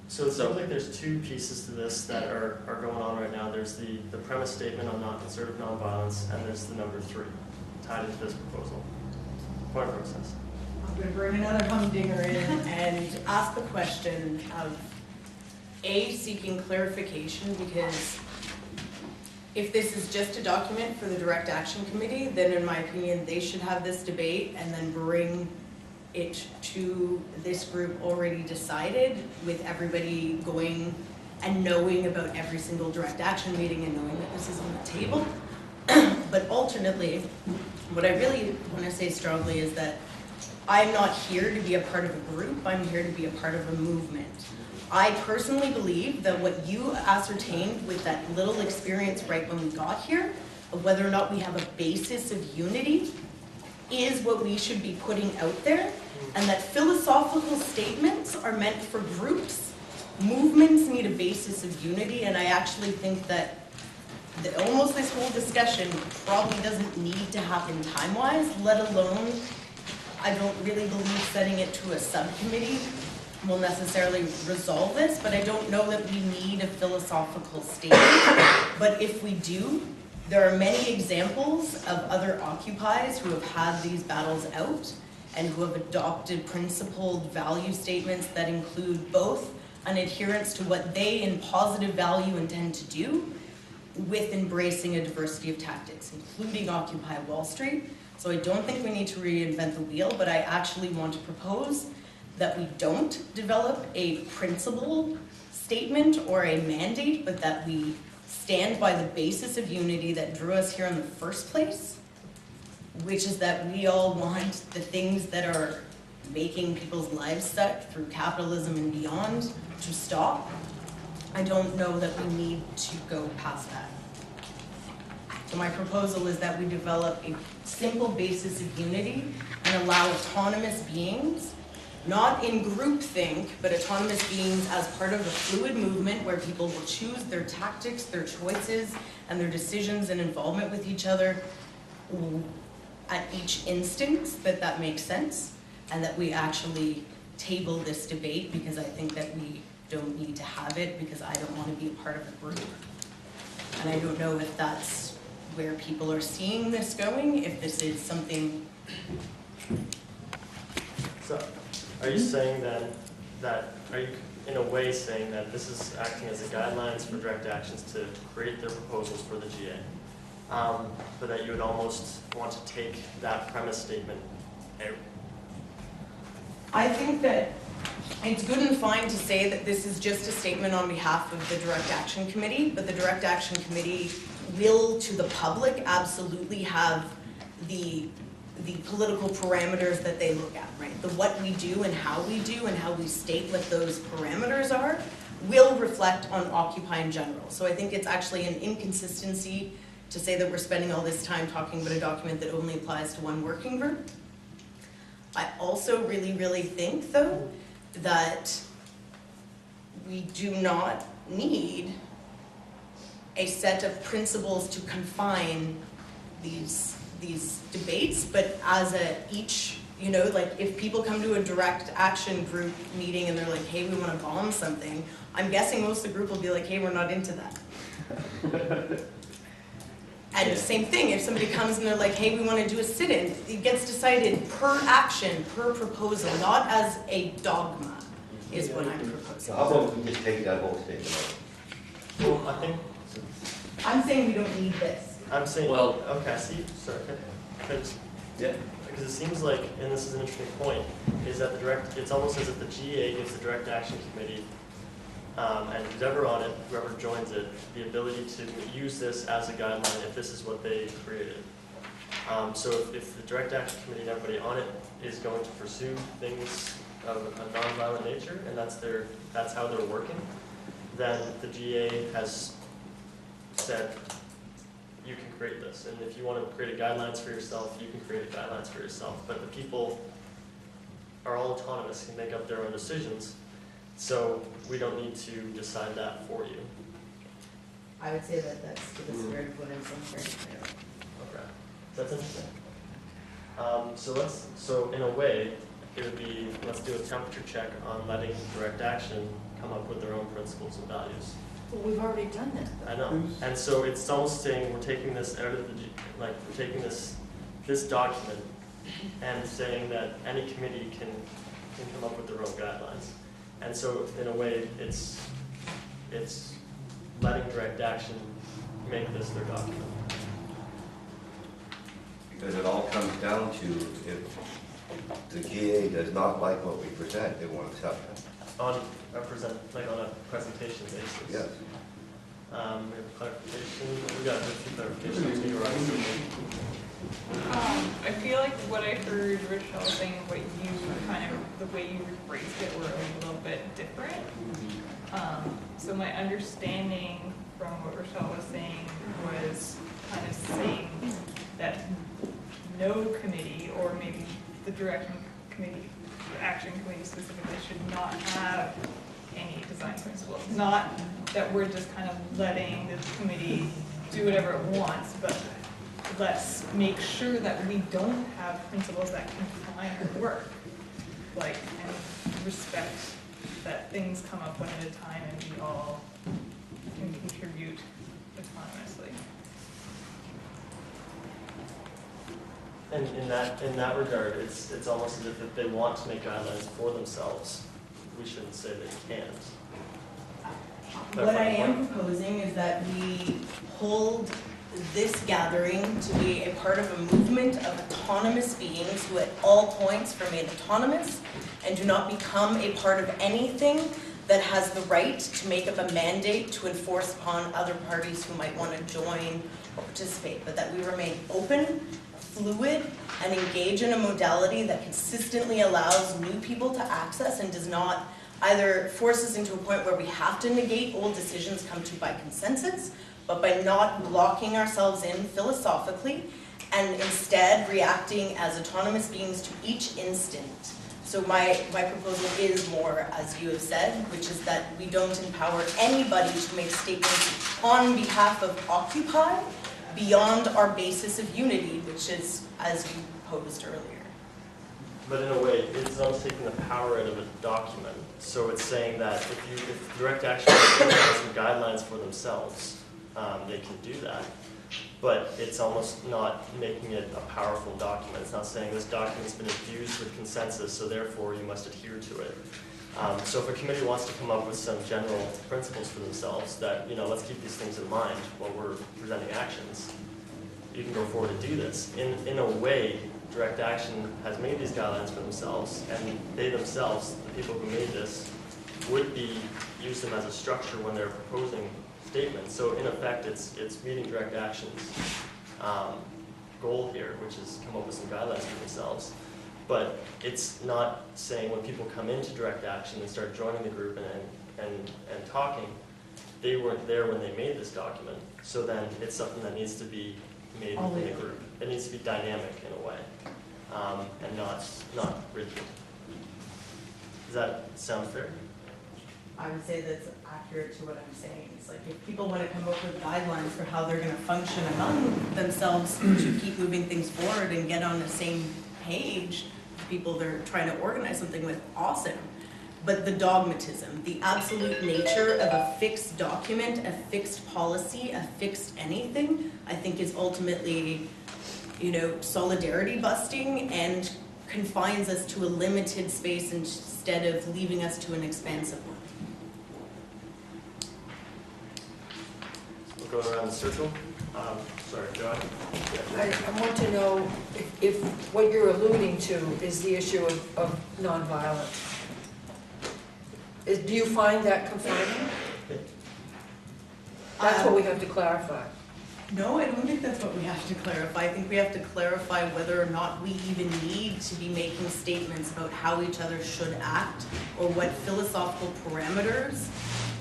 So it seems like there's two pieces to this that are going on right now. There's the premise statement on conservative nonviolence, and there's the number 3 tied into this proposal. Point of process. I'm going to bring another humdinger in and ask the question of seeking clarification, because if this is just a document for the Direct Action Committee, then in my opinion, they should have this debate and then bring it to this group already decided, with everybody going and knowing about every single Direct Action meeting and knowing that this is on the table. But alternately, what I really want to say strongly is that I'm not here to be a part of a group, I'm here to be a part of a movement. I personally believe that what you ascertained with that little experience right when we got here, of whether or not we have a basis of unity, is what we should be putting out there, and that philosophical statements are meant for groups. Movements need a basis of unity, and I actually think that almost this whole discussion probably doesn't need to happen time-wise, let alone, I don't really believe setting it to a subcommittee will necessarily resolve this, but I don't know that we need a philosophical statement. But if we do, there are many examples of other occupies who have had these battles out and who have adopted principled value statements that include both an adherence to what they in positive value intend to do with embracing a diversity of tactics, including Occupy Wall Street. So I don't think we need to reinvent the wheel, but I actually want to propose that we don't develop a principle statement or a mandate, but that we stand by the basis of unity that drew us here in the first place, which is that we all want the things that are making people's lives suck through capitalism and beyond to stop. I don't know that we need to go past that. So my proposal is that we develop a simple basis of unity and allow autonomous beings, not in groupthink, but autonomous beings as part of a fluid movement where people will choose their tactics, their choices, and their decisions and involvement with each other at each instance that makes sense, and that we actually table this debate, because I think that we don't need to have it, because I don't want to be a part of a group. And I don't know if that's where people are seeing this going, if this is something. So, are you saying then that, are you in a way saying that this is acting as a guidelines for direct actions to create their proposals for the GA? But that you would almost want to take that premise statement out? I think that it's good and fine to say that this is just a statement on behalf of the Direct Action Committee, but the Direct Action Committee will, to the public, absolutely have the political parameters that they look at, right? The what we do and how we state what those parameters are will reflect on Occupy in general. So I think it's actually an inconsistency to say that we're spending all this time talking about a document that only applies to one working group. I also really, really think, though, that we do not need a set of principles to confine these debates, but as each, you know, like if people come to a direct action group meeting and they're like, hey, we want to bomb something, I'm guessing most of the group will be like, hey, we're not into that. And same thing, if somebody comes and they're like, hey, we want to do a sit-in, it gets decided per action, per proposal, not as a dogma, is what I'm proposing. So how about we just take that whole statement out? Well, I think, I'm saying we don't need this. I'm saying, Well, okay, see, sorry, because yeah. it seems like, and this is an interesting point, is that it's almost as if the GA gives the Direct Action Committee, and who's ever on it, whoever joins it, the ability to use this as a guideline if this is what they created. So if the Direct Action Committee and everybody on it is going to pursue things of a nonviolent nature, and that's how they're working, then the GA has said, you can create this, and if you want to create a guidelines for yourself, you can create a guidelines for yourself. But the people are all autonomous, can make up their own decisions, so we don't need to decide that for you. I would say that that's to the spirit of what I'm saying here. Okay, that's interesting. So in a way, it would be, let's do a temperature check on letting direct action come up with their own principles and values. Well, we've already done that. I know, and so it's almost saying we're taking this out of the, like, we're taking this document and saying that any committee can come up with their own guidelines. And so in a way, it's letting direct action make this their document. Because it all comes down to if the GA does not like what we present, they won't accept it. On a presentation basis. Yes. We have a clarification, we got a few clarifications, you were I feel like what I heard Rochelle saying, what you kind of, the way you phrased it were a little bit different. So my understanding from what Rochelle was saying was kind of saying that no committee, or maybe the direction committee, the action committee specifically, should not have any design principles. Not that we're just kind of letting the committee do whatever it wants, but let's make sure that we don't have principles that confine our work. Like, and respect that things come up one at a time and we all can contribute autonomously. And in that regard, it's almost as if they want to make guidelines for themselves, we shouldn't say they can't. What I am proposing is that we hold this gathering to be a part of a movement of autonomous beings who at all points remain autonomous and do not become a part of anything that has the right to make up a mandate to enforce upon other parties who might want to join or participate, but that we remain open, fluid, and engage in a modality that consistently allows new people to access and does not either force us into a point where we have to negate old decisions come to by consensus, but by not blocking ourselves in philosophically and instead reacting as autonomous beings to each instant. So my proposal is more, as you have said, which is that we don't empower anybody to make statements on behalf of Occupy beyond our basis of unity, which is as you posed earlier. But in a way, it's almost taking the power out of a document. So it's saying that if direct action has some guidelines for themselves, they can do that. But it's almost not making it a powerful document. It's not saying this document's been infused with consensus, so therefore you must adhere to it. So if a committee wants to come up with some general principles for themselves that, let's keep these things in mind while we're presenting actions, you can go forward and do this. In a way, direct action has made these guidelines for themselves, and they themselves, the people who made this, would use them as a structure when they're proposing statements. So in effect, it's meeting direct action's goal here, which is come up with some guidelines for themselves. But it's not saying when people come into direct action and start joining the group and talking, they weren't there when they made this document. So then it's something that needs to be made within the group. It needs to be dynamic in a way, and not rigid. Does that sound fair? I would say that's accurate to what I'm saying. It's like if people want to come up with guidelines for how they're going to function among themselves to keep moving things forward and get on the same page, people they're trying to organize something with, awesome. But the dogmatism, the absolute nature of a fixed document, a fixed policy, a fixed anything, I think is ultimately, solidarity busting and confines us to a limited space instead of leaving us to an expansive one. We'll go around the circle. Sorry, John. I want to know if what you're alluding to is the issue of nonviolence. Do you find that confining? That's what we have to clarify. No, I don't think that's what we have to clarify. I think we have to clarify whether or not we even need to be making statements about how each other should act or what philosophical parameters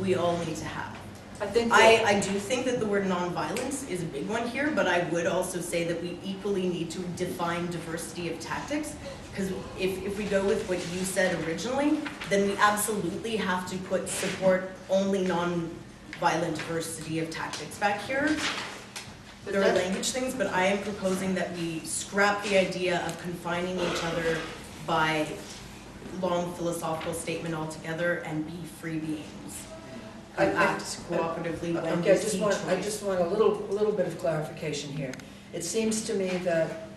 we all need to have. I do think that the word nonviolence is a big one here, but I would also say that we equally need to define diversity of tactics, because if we go with what you said originally, then we absolutely have to put support only nonviolent diversity of tactics back here. There are language things, but I am proposing that we scrap the idea of confining each other by long philosophical statement altogether, and B, free beings. I- Act cooperatively when Okay, we I see just choice. want a little bit of clarification here. It seems to me that,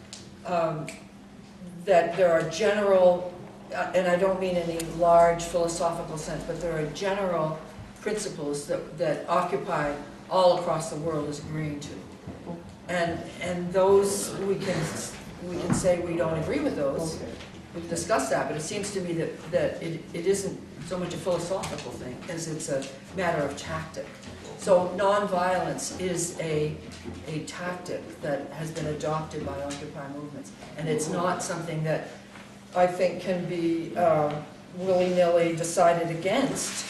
that there are general, and I don't mean any large philosophical sense, but there are general principles that Occupy all across the world is agreeing to. And those, we can say we don't agree with those. We've discussed that, but it seems to me that it isn't so much a philosophical thing as it's a matter of tactic. So nonviolence is a tactic that has been adopted by Occupy movements, and it's not something that I think can be willy-nilly decided against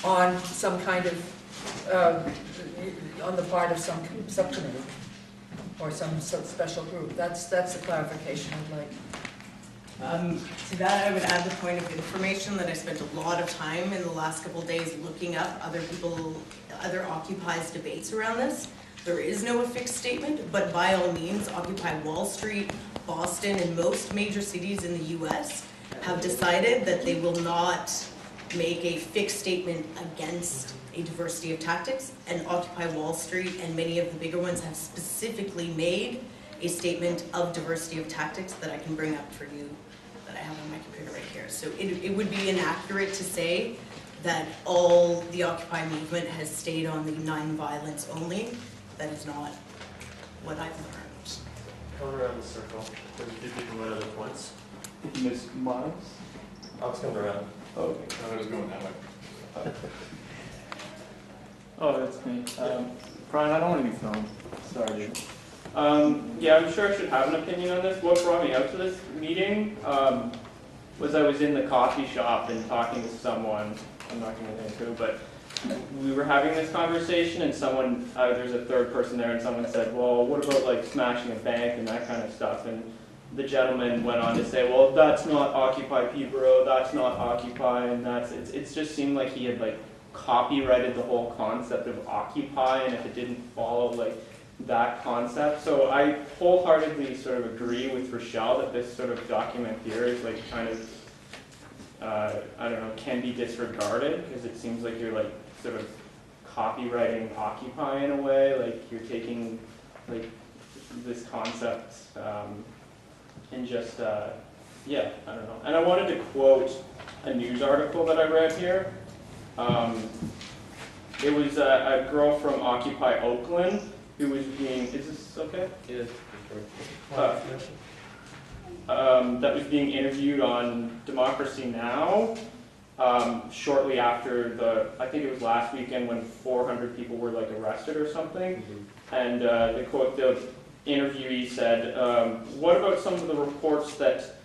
on some kind of, on the part of some subcommittee or some special group. That's the clarification I'd like. To that, I would add the point of information that I spent a lot of time in the last couple of days looking up other Occupy's debates around this. There is no fixed statement, but by all means, Occupy Wall Street, Boston, and most major cities in the US have decided that they will not make a fixed statement against a diversity of tactics, and Occupy Wall Street and many of the bigger ones have specifically made a statement of diversity of tactics that I can bring up for you, that I have on my computer right here. So it would be inaccurate to say that all the Occupy movement has stayed on the non-violence only. That is not what I've learned. Coming around the circle, there's a few people who had other points. Miss Miles? I was coming around. Okay. I was going that way. Oh, that's me. Brian, I don't want to be filmed. Sorry, dude. Yeah, I'm sure I should have an opinion on this. What brought me out to this meeting was I was in the coffee shop and talking to someone. I'm not going to name who, but we were having this conversation, and someone, there's a third person there, and someone said, well, what about like smashing a bank and that kind of stuff? And the gentleman went on to say, well, that's not Occupy Peterborough, that's not Occupy, and it just seemed like he had like copyrighted the whole concept of Occupy, and if it didn't follow like that concept. So I wholeheartedly sort of agree with Rochelle that this sort of document here is like kind of, I don't know, can be disregarded, because it seems like you're like sort of copywriting Occupy in a way, like you're taking like this concept and just, yeah, I don't know. And I wanted to quote a news article that I read here. It was a girl from Occupy Oakland who was being, is this okay? Yes. That was being interviewed on Democracy Now! Shortly after I think it was last weekend when 400 people were like arrested or something. Mm-hmm. And the quote, the interviewee said, what about some of the reports that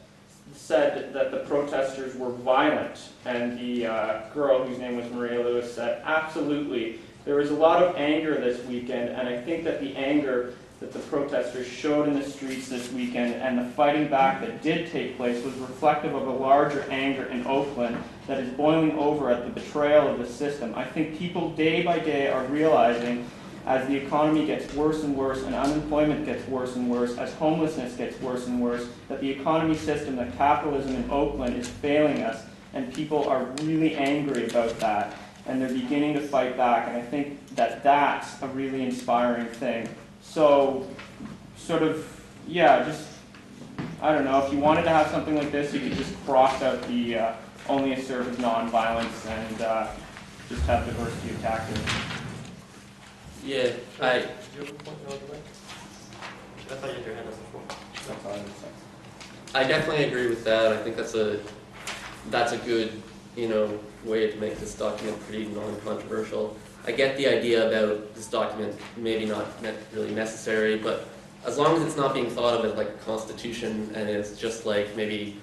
said that the protesters were violent? And the girl, whose name was Maria Lewis, said, absolutely. There was a lot of anger this weekend, and I think that the anger that the protesters showed in the streets this weekend and the fighting back that did take place was reflective of a larger anger in Oakland that is boiling over at the betrayal of the system. I think people day by day are realizing, as the economy gets worse and worse and unemployment gets worse and worse, as homelessness gets worse and worse, that the economy system, that capitalism in Oakland is failing us, and people are really angry about that, and they're beginning to fight back, and I think that that's a really inspiring thing. So, sort of, yeah, just, I don't know, if you wanted to have something like this, you could just cross out the only assertive nonviolence and just have diversity of tactics. Yeah, do you have a point you wanted to make? I thought you had your hand up before. That's all I would say. I definitely agree with that. I think that's a good, way to make this document pretty non-controversial. I get the idea about this document maybe not really necessary, but as long as it's not being thought of as like a constitution and it's just like maybe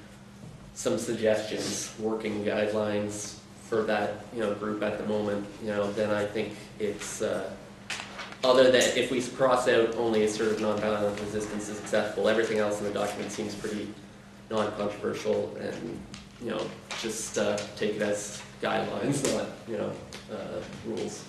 some suggestions, working guidelines for that group at the moment, then I think it's other than if we cross out only assertive nonviolent resistance is acceptable, everything else in the document seems pretty non-controversial, and just take it as guidelines, not rules.